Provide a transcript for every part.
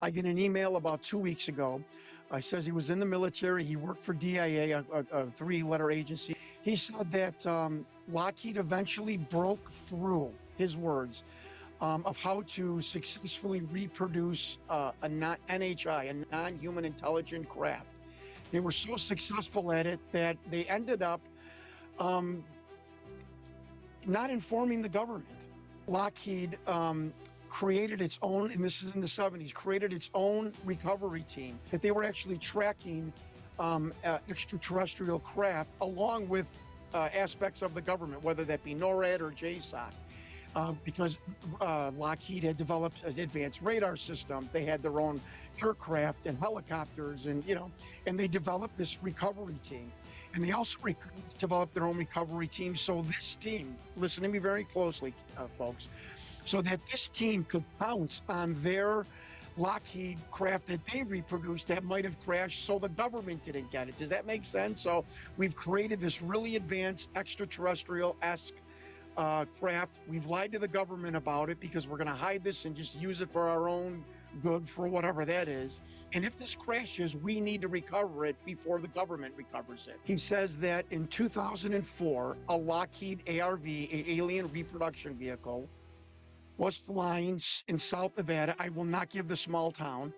I get an email about 2 weeks ago. Says he was in the military. He worked for DIA, a three-letter agency. He said that Lockheed eventually broke through, his words, of how to successfully reproduce NHI, a non-human intelligent craft. They were so successful at it that they ended up not informing the government. Lockheed created its own, and this is in the 70s, created its own recovery team that they were actually tracking extraterrestrial craft along with aspects of the government, whether that be NORAD or JSOC. Because Lockheed had developed advanced radar systems. They had their own aircraft and helicopters, and they developed this recovery team. And they also developed their own recovery team. So this team, listen to me very closely, folks, so that this team could pounce on their Lockheed craft that they reproduced that might have crashed, so the government didn't get it. Does that make sense? So we've created this really advanced extraterrestrial-esque craft. We've lied to the government about it because we're going to hide this and just use it for our own good, for whatever that is. And if this crashes, we need to recover it before the government recovers it. He says that in 2004, a Lockheed ARV, an alien reproduction vehicle, was flying in South Nevada. I will not give the small town,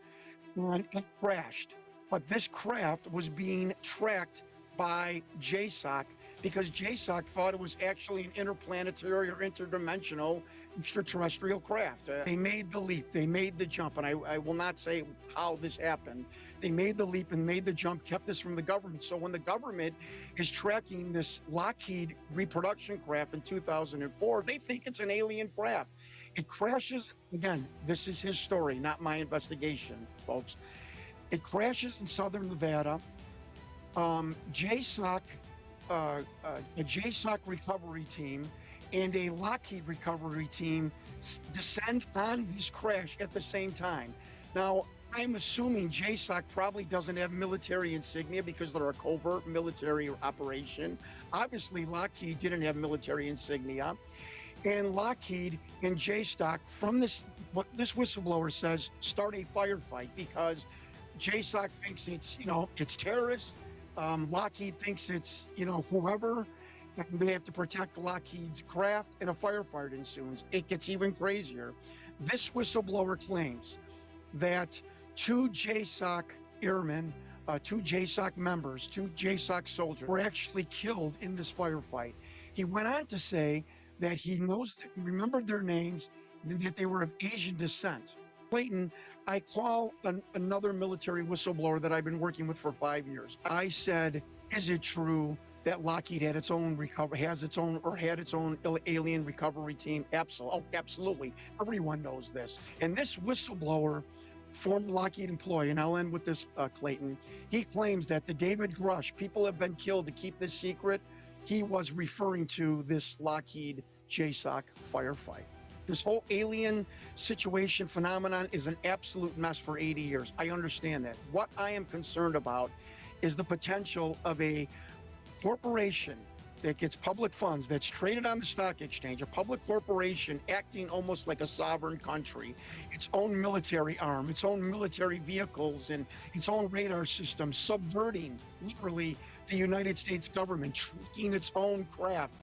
and it crashed. But this craft was being tracked by JSOC because JSOC thought it was actually an interplanetary or interdimensional extraterrestrial craft. They made the leap, they made the jump, and I will not say how this happened. They made the leap and made the jump, kept this from the government. So when the government is tracking this Lockheed reproduction craft in 2004, they think it's an alien craft. It crashes, again, this is his story, not my investigation, folks. It crashes in southern Nevada. JSOC, a JSOC recovery team and a Lockheed recovery team descend on this crash at the same time. Now, I'm assuming JSOC probably doesn't have military insignia because they're a covert military operation. Obviously, Lockheed didn't have military insignia. And Lockheed and JSOC, from this, what this whistleblower says, start a firefight because JSOC thinks it's terrorists. Lockheed thinks it's, whoever. They have to protect Lockheed's craft, and a firefight ensues. It gets even crazier. This whistleblower claims that two JSOC airmen, two JSOC members, two JSOC soldiers were actually killed in this firefight. He went on to say that he remembered their names, and that they were of Asian descent. Clayton, I call another military whistleblower that I've been working with for 5 years. I said, is it true that Lockheed had its own alien recovery team? Absolutely. Everyone knows this. And this whistleblower, former Lockheed employee, and I'll end with this, Clayton, he claims that the David Grush, people have been killed to keep this secret. He was referring to this Lockheed JSOC firefight. This whole alien situation phenomenon is an absolute mess for 80 years. I understand that. What I am concerned about is the potential of a corporation that gets public funds, that's traded on the stock exchange, a public corporation acting almost like a sovereign country, its own military arm, its own military vehicles, and its own radar system, subverting literally the United States government, tricking its own craft.